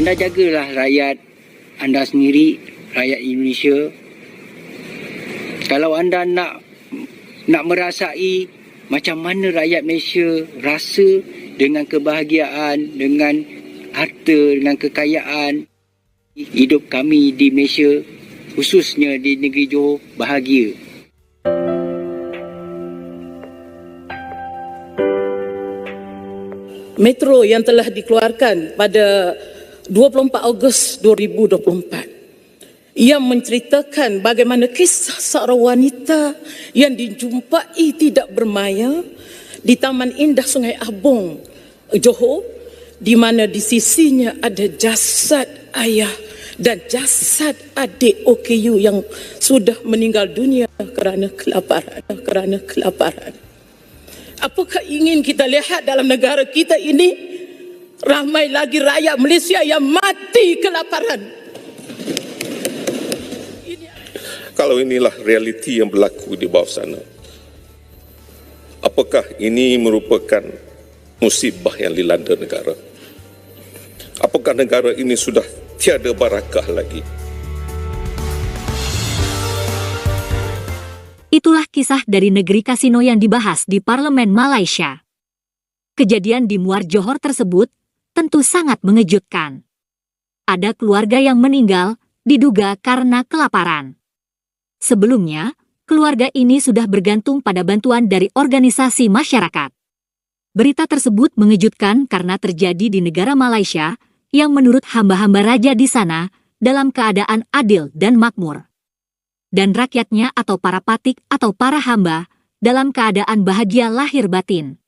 anda jagalah rakyat anda sendiri, rakyat Indonesia. Kalau anda nak merasai macam mana rakyat Malaysia rasa dengan kebahagiaan, dengan harta, dengan kekayaan, hidup kami di Malaysia, khususnya di negeri Johor, bahagia. Metro yang telah dikeluarkan pada 24 Ogos 2024 yang menceritakan bagaimana kisah seorang wanita yang dijumpai tidak bermaya di Taman Indah Sungai Abong, Johor, di mana di sisinya ada jasad ayah dan jasad adik OKU yang sudah meninggal dunia kerana kelaparan. Apakah ingin kita lihat dalam negara kita ini ramai lagi rakyat Malaysia yang mati kelaparan? Kalau inilah realiti yang berlaku di bawah sana, apakah ini merupakan musibah yang dilanda negara? Apakah negara ini sudah tiada barakah lagi? Itulah kisah dari negeri kasino yang dibahas di Parlemen Malaysia. Kejadian di Muar Johor tersebut tentu sangat mengejutkan. Ada keluarga yang meninggal diduga karena kelaparan. Sebelumnya, keluarga ini sudah bergantung pada bantuan dari organisasi masyarakat. Berita tersebut mengejutkan karena terjadi di negara Malaysia yang menurut hamba-hamba raja di sana dalam keadaan adil dan makmur. Dan rakyatnya atau para patik atau para hamba dalam keadaan bahagia lahir batin.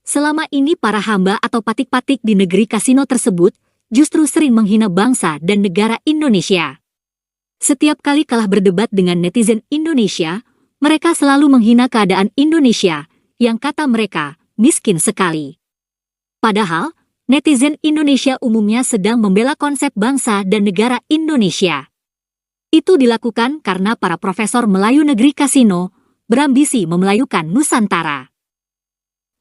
Selama ini para hamba atau patik-patik di negeri kasino tersebut justru sering menghina bangsa dan negara Indonesia. Setiap kali kalah berdebat dengan netizen Indonesia, mereka selalu menghina keadaan Indonesia yang kata mereka miskin sekali. Padahal, netizen Indonesia umumnya sedang membela konsep bangsa dan negara Indonesia. Itu dilakukan karena para profesor Melayu negeri kasino berambisi memelayukan Nusantara.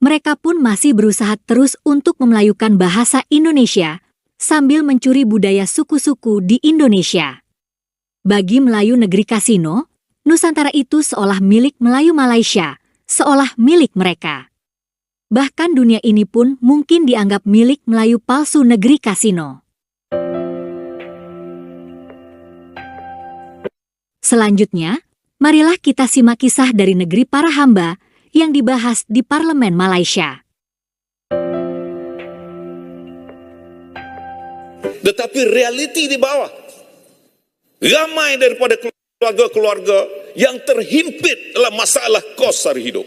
Mereka pun masih berusaha terus untuk memelayukan bahasa Indonesia sambil mencuri budaya suku-suku di Indonesia. Bagi Melayu negeri kasino, Nusantara itu seolah milik Melayu Malaysia, seolah milik mereka. Bahkan dunia ini pun mungkin dianggap milik Melayu palsu negeri kasino. Selanjutnya, marilah kita simak kisah dari negeri para hamba yang dibahas di Parlemen Malaysia. Tetapi realiti di bawah, ramai daripada keluarga-keluarga yang terhimpit dalam masalah kos sara hidup.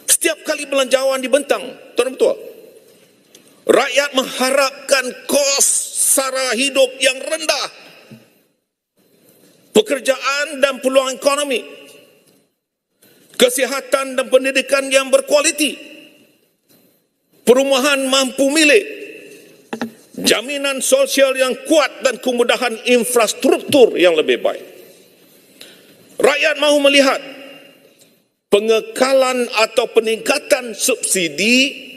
Setiap kali belanjawan dibentang, tuan betul, rakyat mengharapkan kos sara hidup yang rendah, pekerjaan dan peluang ekonomi, kesihatan dan pendidikan yang berkualiti, perumahan mampu milik, jaminan sosial yang kuat dan kemudahan infrastruktur yang lebih baik. Rakyat mahu melihat pengekalan atau peningkatan subsidi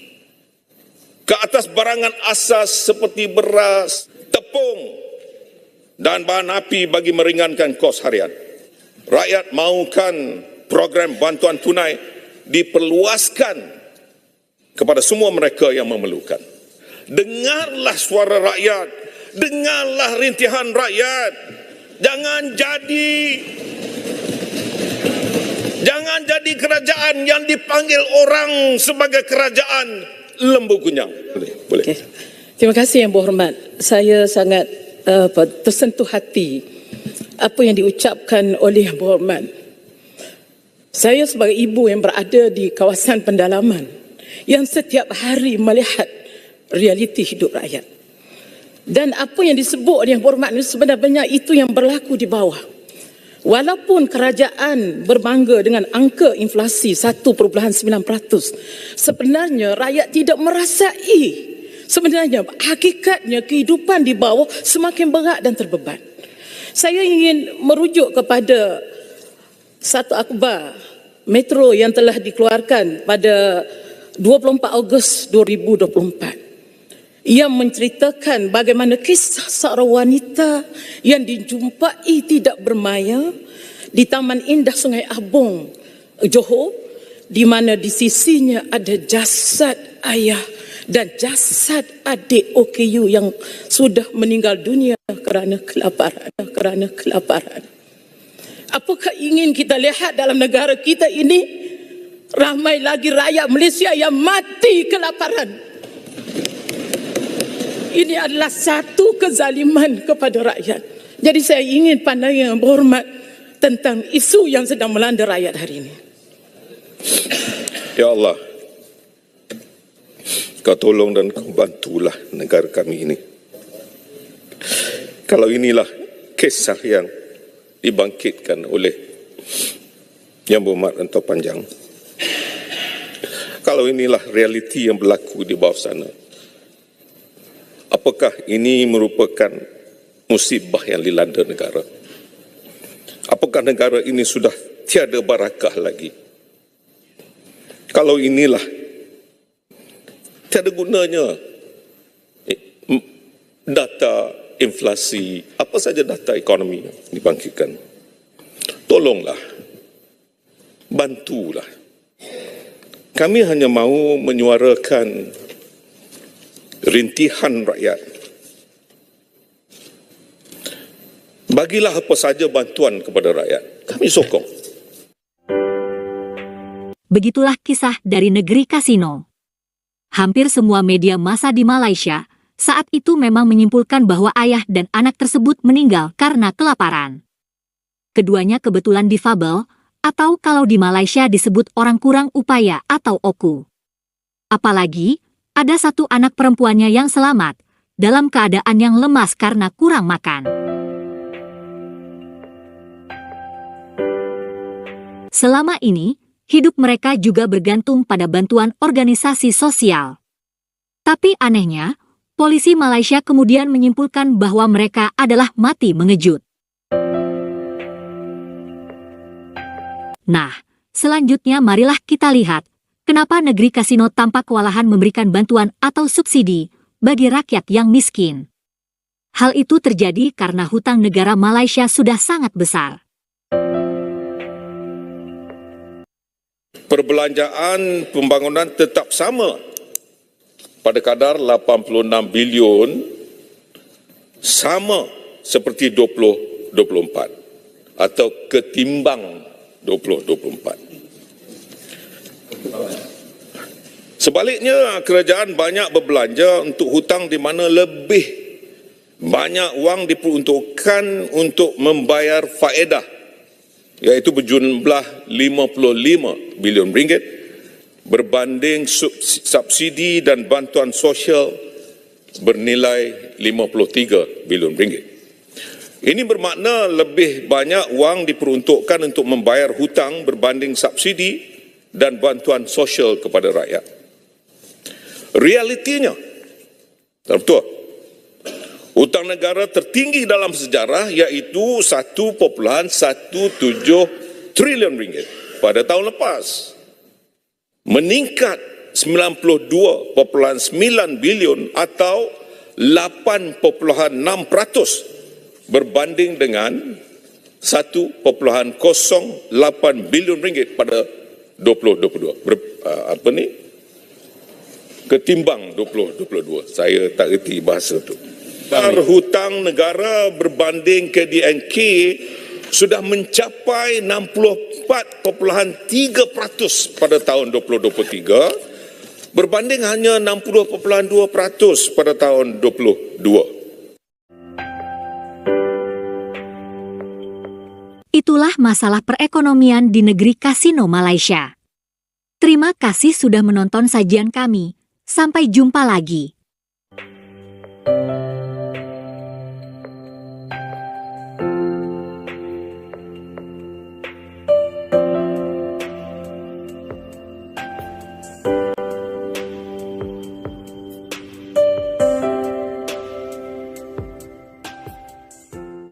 ke atas barangan asas seperti beras, tepung dan bahan api bagi meringankan kos harian. Rakyat mahukan program bantuan tunai diperluaskan kepada semua mereka yang memerlukan. Dengarlah suara rakyat, dengarlah rintihan rakyat. Jangan jadi kerajaan yang dipanggil orang sebagai kerajaan lembu kunyang. Boleh. Okay. Terima kasih Yang Berhormat. Saya sangat tersentuh hati apa yang diucapkan oleh Yang Berhormat. Saya sebagai ibu yang berada di kawasan pendalaman yang setiap hari melihat realiti hidup rakyat. Dan apa yang disebut oleh Yang Berhormat ini sebenarnya itu yang berlaku di bawah. Walaupun kerajaan berbangga dengan angka inflasi 1.9%, sebenarnya rakyat tidak merasai. Sebenarnya hakikatnya kehidupan di bawah semakin berat dan terbeban. Saya ingin merujuk kepada satu akhbar Metro yang telah dikeluarkan pada 24 Ogos 2024. Ia menceritakan bagaimana kisah seorang wanita yang dijumpai tidak bermaya di Taman Indah Sungai Abong, Johor, di mana di sisinya ada jasad ayah dan jasad adik OKU yang sudah meninggal dunia kerana kelaparan. Apakah ingin kita lihat dalam negara kita ini ramai lagi rakyat Malaysia yang mati kelaparan? Ini adalah satu kezaliman kepada rakyat. Jadi saya ingin pandang yang berhormat tentang isu yang sedang melanda rakyat hari ini. Ya Allah, Kau tolong dan Kau bantulah negara kami ini. Kalau inilah kisah yang dibangkitkan oleh Yang Berhormat Dato' Panjang, kalau inilah realiti yang berlaku di bawah sana, apakah ini merupakan musibah yang dilanda negara? Apakah negara ini sudah tiada barakah lagi? Kalau inilah tiada gunanya data inflasi, apa saja data ekonomi dibangkitkan. Tolonglah, bantulah. Kami hanya mahu menyuarakan rintihan rakyat. Bagilah apa saja bantuan kepada rakyat. Kami sokong. Begitulah kisah dari negeri kasino. Hampir semua media massa di Malaysia saat itu memang menyimpulkan bahwa ayah dan anak tersebut meninggal karena kelaparan. Keduanya kebetulan difabel, atau kalau di Malaysia disebut orang kurang upaya atau OKU. Apalagi, ada satu anak perempuannya yang selamat, dalam keadaan yang lemas karena kurang makan. Selama ini, hidup mereka juga bergantung pada bantuan organisasi sosial. Tapi anehnya, polisi Malaysia kemudian menyimpulkan bahwa mereka adalah mati mengejut. Nah, selanjutnya marilah kita lihat kenapa negeri kasino tampak kewalahan memberikan bantuan atau subsidi bagi rakyat yang miskin. Hal itu terjadi karena hutang negara Malaysia sudah sangat besar. Perbelanjaan pembangunan tetap sama pada kadar 86 bilion, sama seperti 2024 atau ketimbang 2024. Sebaliknya, kerajaan banyak berbelanja untuk hutang di mana lebih banyak wang diperuntukkan untuk membayar faedah, iaitu berjumlah 55 bilion ringgit berbanding subsidi dan bantuan sosial bernilai 53 bilion ringgit. Ini bermakna lebih banyak wang diperuntukkan untuk membayar hutang berbanding subsidi dan bantuan sosial kepada rakyat. Realitinya, betul, hutang negara tertinggi dalam sejarah iaitu 1.17 trilion ringgit pada tahun lepas, meningkat 92.9 bilion atau 8.6% berbanding dengan 1.08 bilion ringgit pada 2022. Ketimbang 2022. Saya tak reti bahasa tu. Hutang negara berbanding KDNK sudah mencapai 64.3% pada tahun 2023 berbanding hanya 60.2% pada tahun 2022. Itulah masalah perekonomian di negeri kasino Malaysia. Terima kasih sudah menonton sajian kami. Sampai jumpa lagi.